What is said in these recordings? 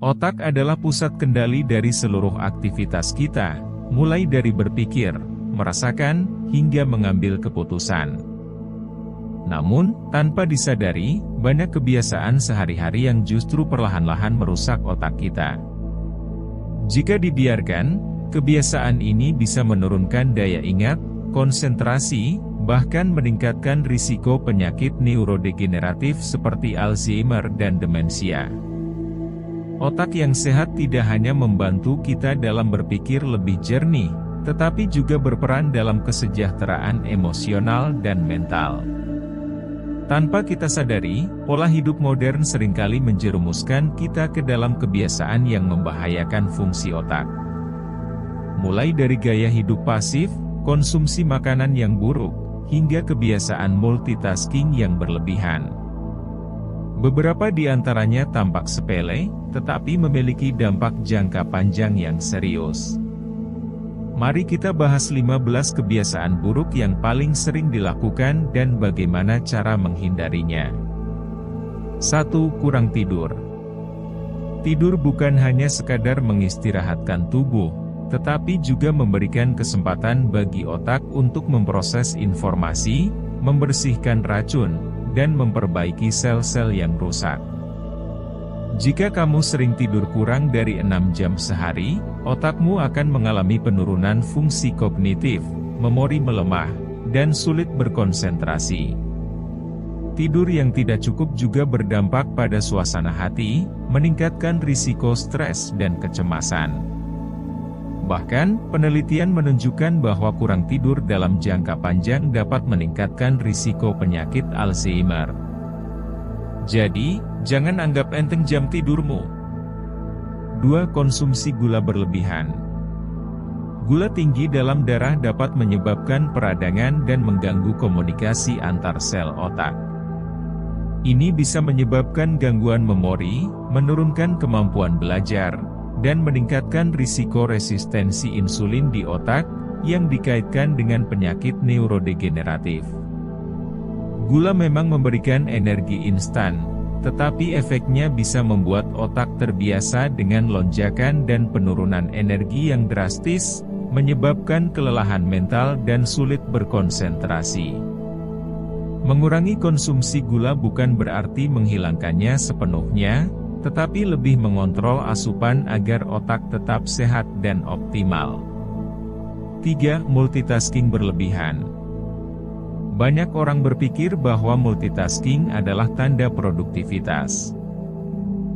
Otak adalah pusat kendali dari seluruh aktivitas kita, mulai dari berpikir, merasakan, hingga mengambil keputusan. Namun, tanpa disadari, banyak kebiasaan sehari-hari yang justru perlahan-lahan merusak otak kita. Jika dibiarkan, kebiasaan ini bisa menurunkan daya ingat, konsentrasi, bahkan meningkatkan risiko penyakit neurodegeneratif seperti Alzheimer dan demensia. Otak yang sehat tidak hanya membantu kita dalam berpikir lebih jernih, tetapi juga berperan dalam kesejahteraan emosional dan mental. Tanpa kita sadari, pola hidup modern seringkali menjerumuskan kita ke dalam kebiasaan yang membahayakan fungsi otak. Mulai dari gaya hidup pasif, konsumsi makanan yang buruk, hingga kebiasaan multitasking yang berlebihan. Beberapa di antaranya tampak sepele, tetapi memiliki dampak jangka panjang yang serius. Mari kita bahas 15 kebiasaan buruk yang paling sering dilakukan dan bagaimana cara menghindarinya. 1. Kurang tidur. Tidur bukan hanya sekadar mengistirahatkan tubuh, tetapi juga memberikan kesempatan bagi otak untuk memproses informasi, membersihkan racun, dan memperbaiki sel-sel yang rusak. Jika kamu sering tidur kurang dari 6 jam sehari, otakmu akan mengalami penurunan fungsi kognitif, memori melemah, dan sulit berkonsentrasi. Tidur yang tidak cukup juga berdampak pada suasana hati, meningkatkan risiko stres dan kecemasan. Bahkan, penelitian menunjukkan bahwa kurang tidur dalam jangka panjang dapat meningkatkan risiko penyakit Alzheimer. Jadi, jangan anggap enteng jam tidurmu. 2. Konsumsi gula berlebihan. Gula tinggi dalam darah dapat menyebabkan peradangan dan mengganggu komunikasi antar sel otak. Ini bisa menyebabkan gangguan memori, menurunkan kemampuan belajar, dan meningkatkan risiko resistensi insulin di otak, yang dikaitkan dengan penyakit neurodegeneratif. Gula memang memberikan energi instan, tetapi efeknya bisa membuat otak terbiasa dengan lonjakan dan penurunan energi yang drastis, menyebabkan kelelahan mental dan sulit berkonsentrasi. Mengurangi konsumsi gula bukan berarti menghilangkannya sepenuhnya, tetapi lebih mengontrol asupan agar otak tetap sehat dan optimal. 3. Multitasking berlebihan. Banyak orang berpikir bahwa multitasking adalah tanda produktivitas.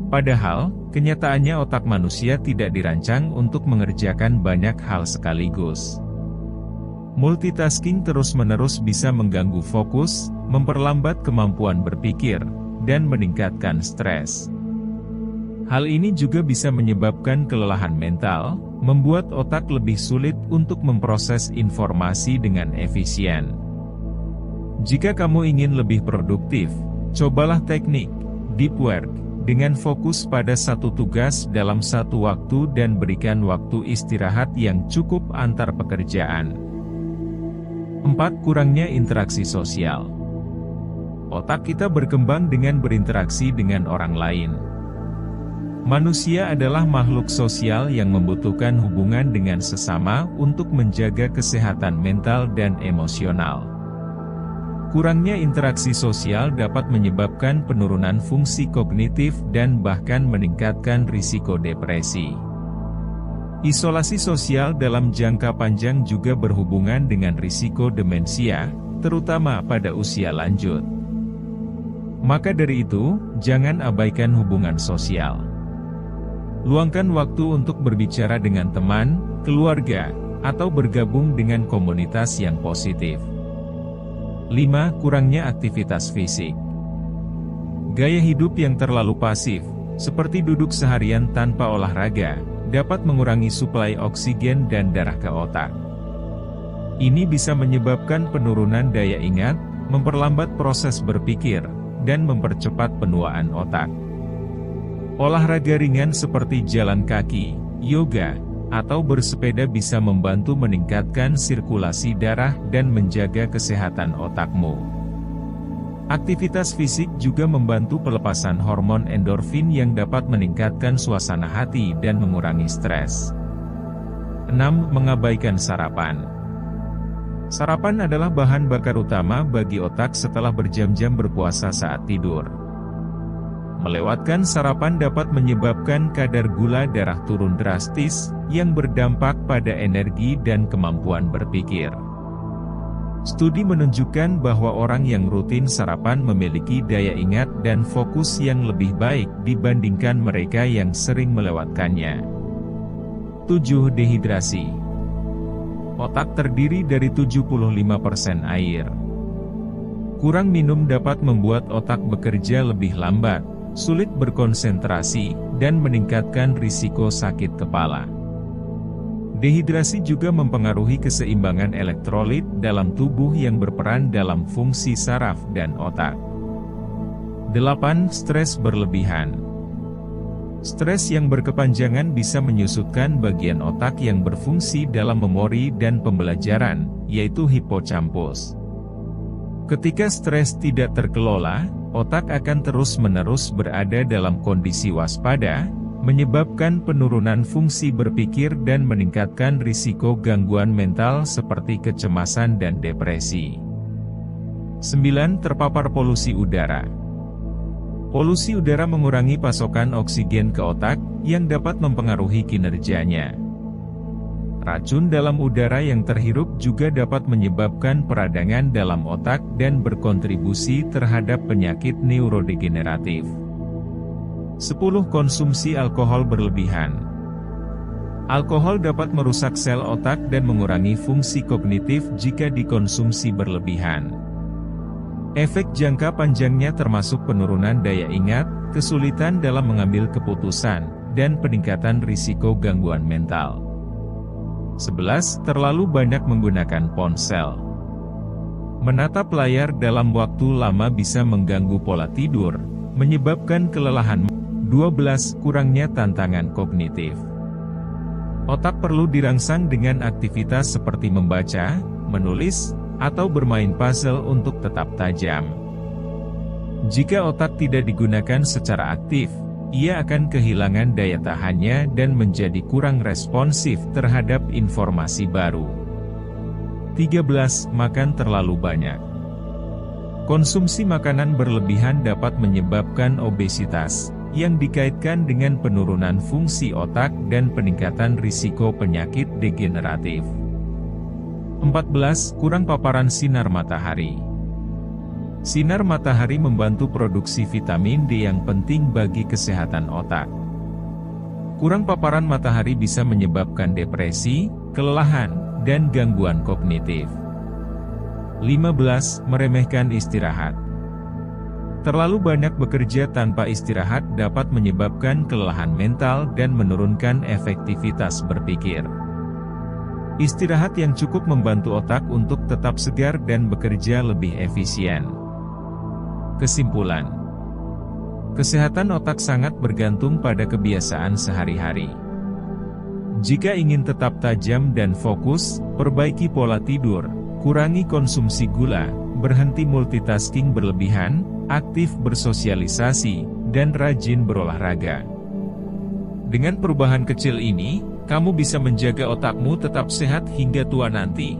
Padahal, kenyataannya otak manusia tidak dirancang untuk mengerjakan banyak hal sekaligus. Multitasking terus-menerus bisa mengganggu fokus, memperlambat kemampuan berpikir, dan meningkatkan stres. Hal ini juga bisa menyebabkan kelelahan mental, membuat otak lebih sulit untuk memproses informasi dengan efisien. Jika kamu ingin lebih produktif, cobalah teknik deep work, dengan fokus pada satu tugas dalam satu waktu dan berikan waktu istirahat yang cukup antar pekerjaan. 4. Kurangnya interaksi sosial. Otak kita berkembang dengan berinteraksi dengan orang lain. Manusia adalah makhluk sosial yang membutuhkan hubungan dengan sesama untuk menjaga kesehatan mental dan emosional. Kurangnya interaksi sosial dapat menyebabkan penurunan fungsi kognitif dan bahkan meningkatkan risiko depresi. Isolasi sosial dalam jangka panjang juga berhubungan dengan risiko demensia, terutama pada usia lanjut. Maka dari itu, jangan abaikan hubungan sosial. Luangkan waktu untuk berbicara dengan teman, keluarga, atau bergabung dengan komunitas yang positif. 5. Kurangnya aktivitas fisik. Gaya hidup yang terlalu pasif, seperti duduk seharian tanpa olahraga, dapat mengurangi suplai oksigen dan darah ke otak. Ini bisa menyebabkan penurunan daya ingat, memperlambat proses berpikir, dan mempercepat penuaan otak. Olahraga ringan seperti jalan kaki, yoga, atau bersepeda bisa membantu meningkatkan sirkulasi darah dan menjaga kesehatan otakmu. Aktivitas fisik juga membantu pelepasan hormon endorfin yang dapat meningkatkan suasana hati dan mengurangi stres. 6. Mengabaikan sarapan. Sarapan adalah bahan bakar utama bagi otak setelah berjam-jam berpuasa saat tidur. Melewatkan sarapan dapat menyebabkan kadar gula darah turun drastis, yang berdampak pada energi dan kemampuan berpikir. Studi menunjukkan bahwa orang yang rutin sarapan memiliki daya ingat dan fokus yang lebih baik dibandingkan mereka yang sering melewatkannya. 7. Dehidrasi. Otak terdiri dari 75% air. Kurang minum dapat membuat otak bekerja lebih lambat, sulit berkonsentrasi, dan meningkatkan risiko sakit kepala. Dehidrasi juga mempengaruhi keseimbangan elektrolit dalam tubuh yang berperan dalam fungsi saraf dan otak. 8. Stres berlebihan. Stres yang berkepanjangan bisa menyusutkan bagian otak yang berfungsi dalam memori dan pembelajaran, yaitu hippocampus. Ketika stres tidak terkelola, otak akan terus-menerus berada dalam kondisi waspada, menyebabkan penurunan fungsi berpikir dan meningkatkan risiko gangguan mental seperti kecemasan dan depresi. 9. Terpapar polusi udara. Polusi udara mengurangi pasokan oksigen ke otak, yang dapat mempengaruhi kinerjanya. Racun dalam udara yang terhirup juga dapat menyebabkan peradangan dalam otak dan berkontribusi terhadap penyakit neurodegeneratif. 10. Konsumsi alkohol berlebihan. Alkohol dapat merusak sel otak dan mengurangi fungsi kognitif jika dikonsumsi berlebihan. Efek jangka panjangnya termasuk penurunan daya ingat, kesulitan dalam mengambil keputusan, dan peningkatan risiko gangguan mental. 11. Terlalu banyak menggunakan ponsel. Menatap layar dalam waktu lama bisa mengganggu pola tidur, menyebabkan kelelahan. 12. Kurangnya tantangan kognitif. Otak perlu dirangsang dengan aktivitas seperti membaca, menulis, atau bermain puzzle untuk tetap tajam. Jika otak tidak digunakan secara aktif, ia akan kehilangan daya tahannya dan menjadi kurang responsif terhadap informasi baru. 13. Makan terlalu banyak. Konsumsi makanan berlebihan dapat menyebabkan obesitas, yang dikaitkan dengan penurunan fungsi otak dan peningkatan risiko penyakit degeneratif. 14. Kurang paparan sinar matahari. Sinar matahari membantu produksi vitamin D yang penting bagi kesehatan otak. Kurang paparan matahari bisa menyebabkan depresi, kelelahan, dan gangguan kognitif. 15. Meremehkan istirahat. Terlalu banyak bekerja tanpa istirahat dapat menyebabkan kelelahan mental dan menurunkan efektivitas berpikir. Istirahat yang cukup membantu otak untuk tetap segar dan bekerja lebih efisien. Kesimpulan: kesehatan otak sangat bergantung pada kebiasaan sehari-hari. Jika ingin tetap tajam dan fokus, perbaiki pola tidur, kurangi konsumsi gula, berhenti multitasking berlebihan, aktif bersosialisasi, dan rajin berolahraga. Dengan perubahan kecil ini, kamu bisa menjaga otakmu tetap sehat hingga tua nanti.